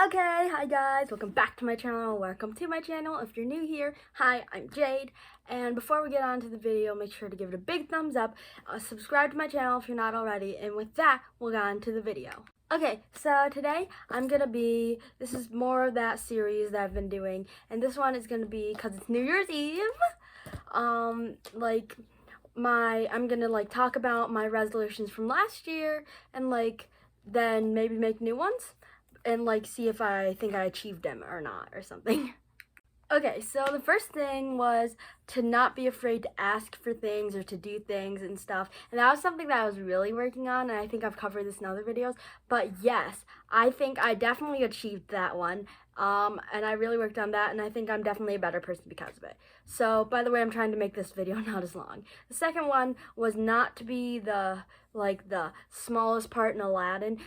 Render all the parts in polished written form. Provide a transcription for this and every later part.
Okay, hi guys, welcome back to my channel. Welcome to my channel. If you're new here, hi, I'm Jade. And before we get on to the video, make sure to give it a big thumbs up. Subscribe to my channel if you're not already. And with that, we'll get on to the video. Okay, so today this is more of that series that I've been doing. And this one is gonna be, cause it's New Year's Eve, I'm gonna talk about my resolutions from last year and then maybe make new ones and see if I think I achieved them or not or something. Okay, so the first thing was to not be afraid to ask for things or to do things and stuff. And that was something that I was really working on, and I think I've covered this in other videos. But yes, I think I definitely achieved that one. And I really worked on that, and I think I'm definitely a better person because of it. So, by the way, I'm trying to make this video not as long. The second one was not to be the smallest part in Aladdin,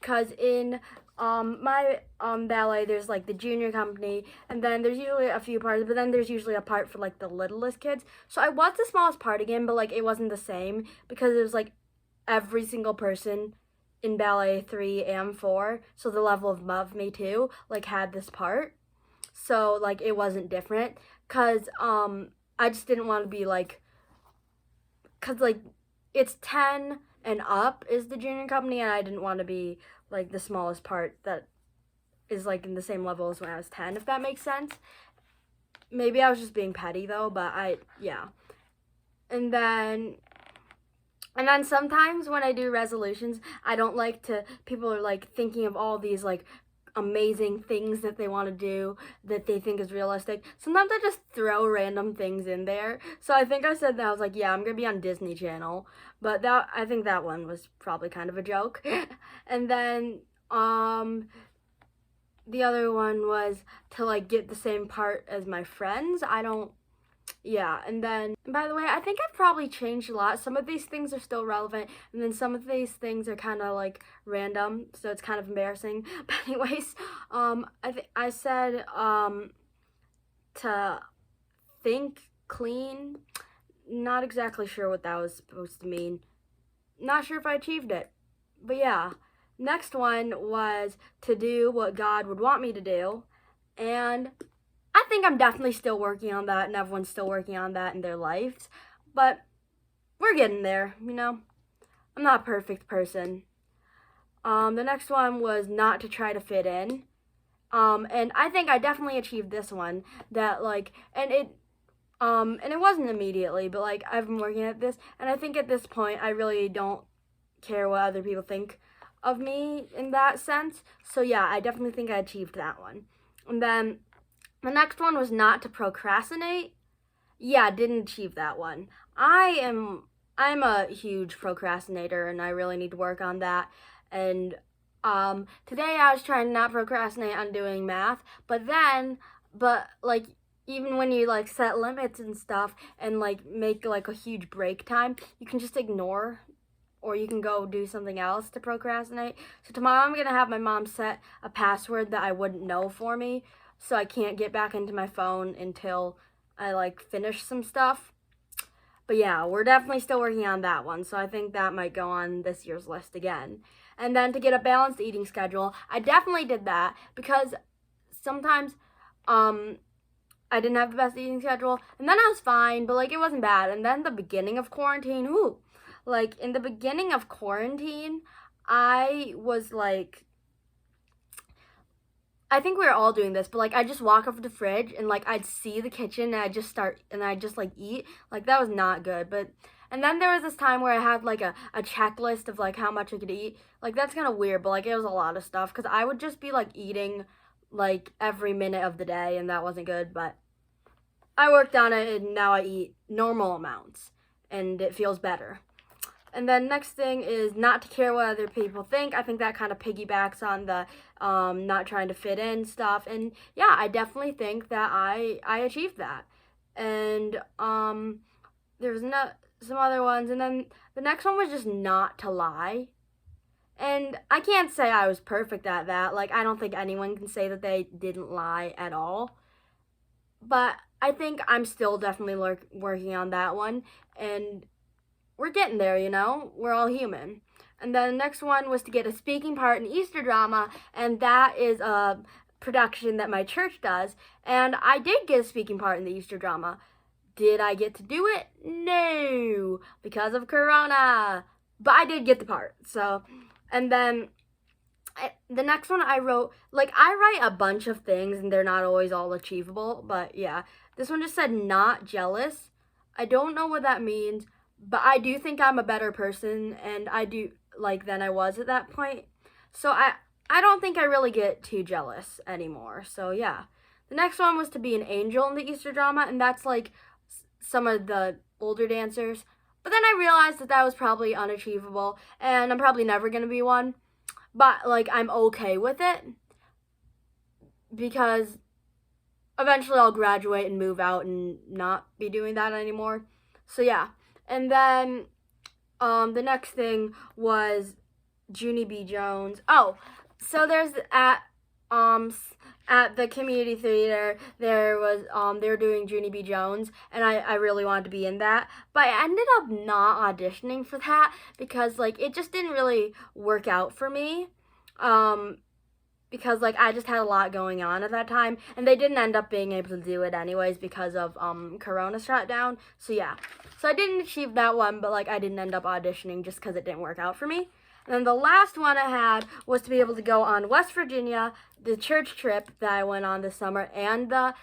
cause in my ballet, there's the junior company, and then there's usually a few parts, but then there's usually a part for the littlest kids. So I was the smallest part again, but it wasn't the same because it was every single person in ballet 3 and 4, so the level above me too, had this part. So it wasn't different, cause I just didn't want to be cause it's 10 and up is the junior company, and I didn't want to be the smallest part that is in the same level as when I was 10, if that makes sense. Maybe I was just being petty though, but yeah. And then sometimes when I do resolutions, I don't like to, people are thinking of all these amazing things that they want to do that they think is realistic. Sometimes I just throw random things in there. So I think I said that I was yeah, I'm gonna be on Disney Channel, but I think that one was probably kind of a joke. And then the other one was to get the same part as my friends. Yeah, and then, by the way, I think I've probably changed a lot. Some of these things are still relevant, and then some of these things are kind of random, so it's kind of embarrassing. But anyways, I said to think clean. Not exactly sure what that was supposed to mean. Not sure if I achieved it, but yeah. Next one was to do what God would want me to do, and I think I'm definitely still working on that, and everyone's still working on that in their lives, but we're getting there, you know? I'm not a perfect person. The next one was not to try to fit in, and I think I definitely achieved this one, that, and it wasn't immediately, but, I've been working at this, and I think at this point, I really don't care what other people think of me in that sense, so yeah, I definitely think I achieved that one. And then the next one was not to procrastinate. Yeah, didn't achieve that one. I'm a huge procrastinator, and I really need to work on that. And today I was trying to not procrastinate on doing math, but even when you set limits and stuff and make a huge break time, you can just ignore, or you can go do something else to procrastinate. So tomorrow I'm gonna have my mom set a password that I wouldn't know for me, so I can't get back into my phone until I finish some stuff. But yeah, we're definitely still working on that one, so I think that might go on this year's list again. And then to get a balanced eating schedule, I definitely did that because sometimes I didn't have the best eating schedule, and then I was fine, but it wasn't bad. And then the beginning of quarantine, in the beginning of quarantine, I was I think we were all doing this, but I just walk over to the fridge and I'd see the kitchen and I just eat. That was not good. And then there was this time where I had a checklist of how much I could eat. That's kind of weird, but it was a lot of stuff because I would just be eating every minute of the day, and that wasn't good. But I worked on it, and now I eat normal amounts, and it feels better. And then next thing is not to care what other people think. I think that kind of piggybacks on the not trying to fit in stuff. And yeah, I definitely think that I achieved that. And there's some other ones. And then the next one was just not to lie. And I can't say I was perfect at that. I don't think anyone can say that they didn't lie at all. But I think I'm still definitely working on that one. And we're getting there, you know? We're all human. And then the next one was to get a speaking part in Easter drama, and that is a production that my church does. And I did get a speaking part in the Easter drama. Did I get to do it? No, because of Corona. But I did get the part. So, and then the next one I wrote, like, I write a bunch of things and they're not always all achievable. But yeah, this one just said not jealous. I don't know what that means, but I do think I'm a better person, and I do, like, than I was at that point. So I don't think I really get too jealous anymore. So yeah. The next one was to be an angel in the Easter drama, and that's like some of the older dancers. But then I realized that that was probably unachievable, and I'm probably never going to be one. But, like, I'm okay with it, because eventually I'll graduate and move out and not be doing that anymore. So yeah. And then the next thing was Junie B. Jones. Oh, so there's at the community theater, there was they were doing Junie B. Jones, and I really wanted to be in that, but I ended up not auditioning for that because, like, it just didn't really work out for me, because, like, I just had a lot going on at that time, and they didn't end up being able to do it anyways because of Corona shutdown. So yeah, so I didn't achieve that one, but, like, I didn't end up auditioning just because it didn't work out for me. And then the last one I had was to be able to go on West Virginia, the church trip that I went on this summer, and the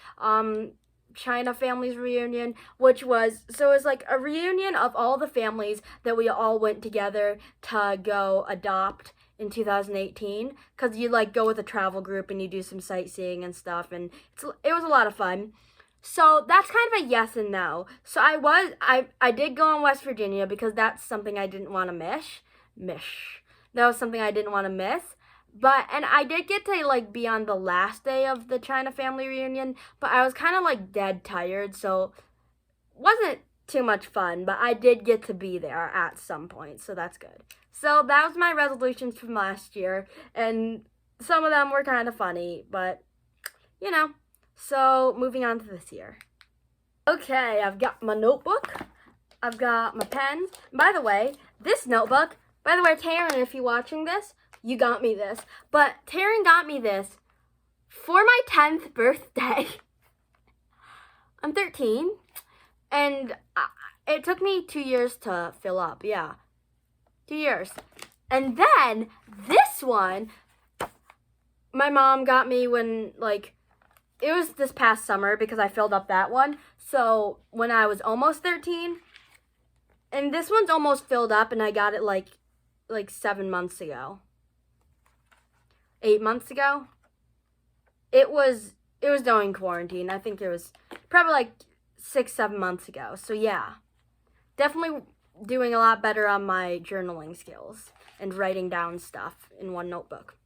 China families reunion, which was, so it was like a reunion of all the families that we all went together to go adopt in 2018, because you, like, go with a travel group and you do some sightseeing and stuff, and it was a lot of fun. So that's kind of a yes and no. So I did go on West Virginia because that's something I didn't want to miss. That was something I didn't want to miss. But, and I did get to, like, be on the last day of the China family reunion, but I was kind of, like, dead tired, so wasn't too much fun, but I did get to be there at some point, so that's good. So that was my resolutions from last year, and some of them were kind of funny, but, you know. So, moving on to this year. Okay, I've got my notebook, I've got my pens. By the way, this notebook, by the way, Taryn, if you're watching this, you got me this. But Taryn got me this for my 10th birthday. I'm 13, and it took me 2 years to fill up. Yeah, 2 years. And then this one, my mom got me when, like, it was this past summer because I filled up that one. So when I was almost 13, and this one's almost filled up, and I got it like 7 months ago. 8 months ago. It was during quarantine. I think it was probably like 6-7 months ago. So yeah, definitely doing a lot better on my journaling skills and writing down stuff in one notebook.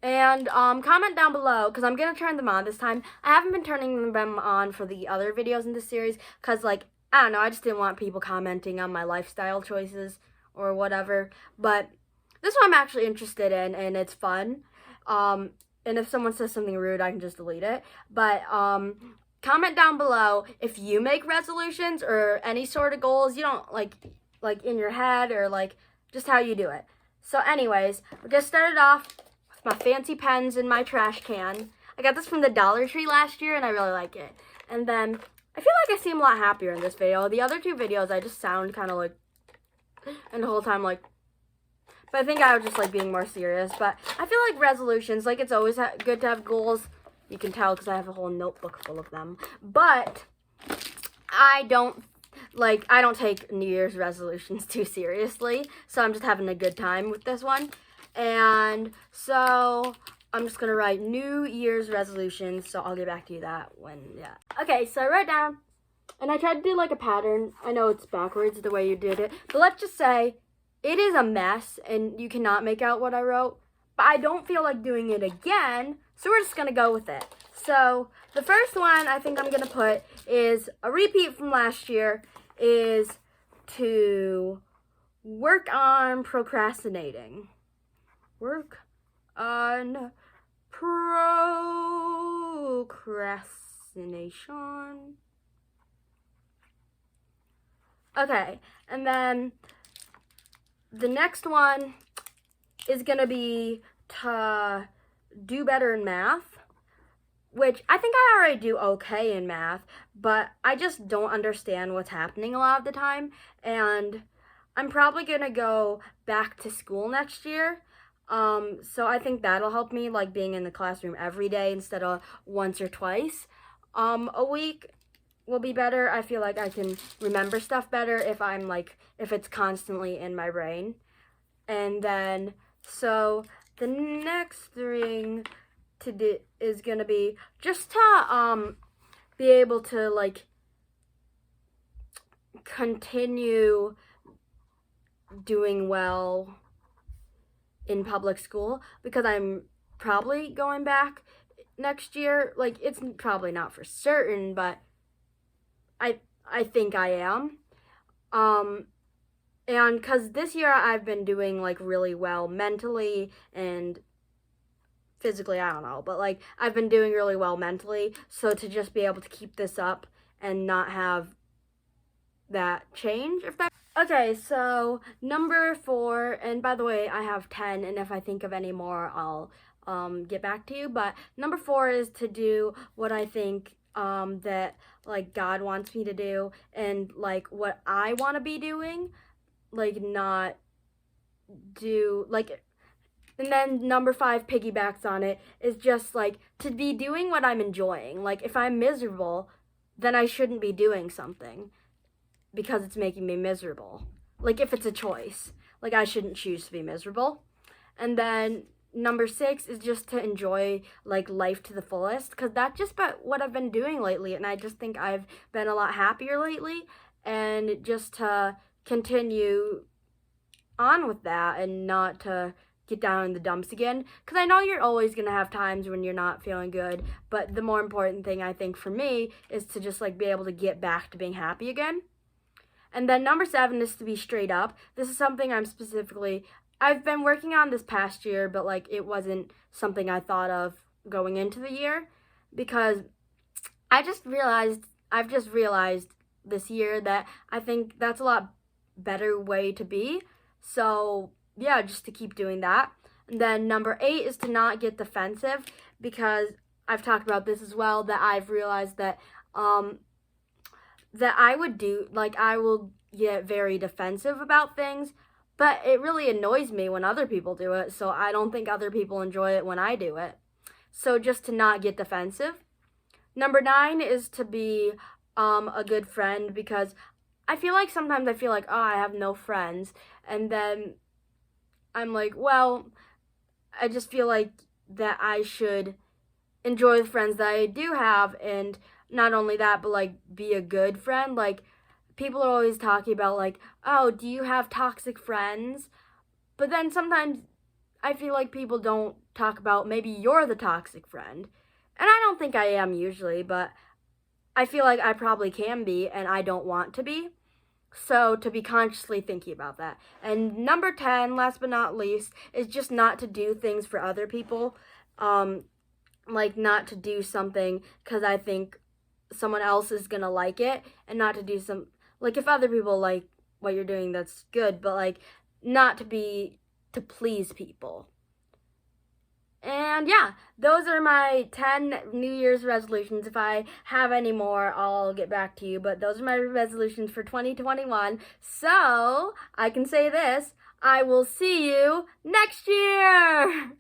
And comment down below, because I'm going to turn them on this time. I haven't been turning them on for the other videos in this series because, like, I don't know, I just didn't want people commenting on my lifestyle choices or whatever. But this one I'm actually interested in, and it's fun. And if someone says something rude, I can just delete it. But comment down below if you make resolutions or any sort of goals you don't like in your head, or like just how you do it. So anyways, we're going to start it off with my fancy pens in my trash can. I got this from the Dollar Tree last year, and I really like it. And then I feel like I seem a lot happier in this video. The other two videos, I just sound kind of like, and the whole time like, but I think I was just like being more serious. But I feel like resolutions, like, it's always good to have goals. You can tell because I have a whole notebook full of them. But I don't take New Year's resolutions too seriously. So I'm just having a good time with this one. And so I'm just going to write New Year's resolutions. So I'll get back to you that when, yeah. Okay, so I wrote down, and I tried to do like a pattern. I know it's backwards the way you did it. But let's just say it is a mess and you cannot make out what I wrote. But I don't feel like doing it again. So we're just going to go with it. So the first one I think I'm going to put is a repeat from last year, is to work on procrastinating. Work on procrastination. Okay, and then the next one is going to be to do better in math, which I think I already do okay in math, but I just don't understand what's happening a lot of the time, and I'm probably going to go back to school next year. So I think that'll help me, like being in the classroom every day instead of once or twice a week will be better. I feel like I can remember stuff better if it's constantly in my brain. And then, so the next thing to do is gonna be just to be able to like continue doing well in public school, because I'm probably going back next year. Like, it's probably not for certain, but I think I am. And because this year I've been doing like really well mentally and physically, I don't know, but like I've been doing really well mentally. So to just be able to keep this up and not have that change, if that. Okay, so number 4, and by the way, I have 10, and if I think of any more, I'll get back to you. But number 4 is to do what I think that like God wants me to do, and like what I want to be doing, like not do like. And then number 5 piggybacks on it, is just like to be doing what I'm enjoying. Like if I'm miserable, then I shouldn't be doing something because it's making me miserable. Like if it's a choice, like I shouldn't choose to be miserable. And then number 6 is just to enjoy like life to the fullest, because that's just about what I've been doing lately, and I just think I've been a lot happier lately, and just to continue on with that and not to get down in the dumps again, because I know you're always going to have times when you're not feeling good, but the more important thing I think for me is to just like be able to get back to being happy again. And then number 7 is to be straight up. This is something I've been working on this past year, but like it wasn't something I thought of going into the year, because I've just realized this year that I think that's a lot better way to be. So yeah, just to keep doing that. And then number 8 is to not get defensive, because I've talked about this as well, that I've realized that that I will get very defensive about things, but it really annoys me when other people do it, so I don't think other people enjoy it when I do it. So just to not get defensive. Number 9 is to be a good friend, because I feel like sometimes oh, I have no friends, and then I'm like, well, I just feel like that I should enjoy the friends that I do have, and not only that, but like be a good friend. Like people are always talking about like, oh, do you have toxic friends? But then sometimes I feel like people don't talk about maybe you're the toxic friend. And I don't think I am usually, but I feel like I probably can be, and I don't want to be. So to be consciously thinking about that. And number 10, last but not least, is just not to do things for other people. Like not to do something because I think someone else is gonna like it, and not to do some, like if other people like what you're doing, that's good, but like not to please people. And yeah, those are my 10 New Year's resolutions. If I have any more, I'll get back to you, but those are my resolutions for 2021. So I can say this: I will see you next year.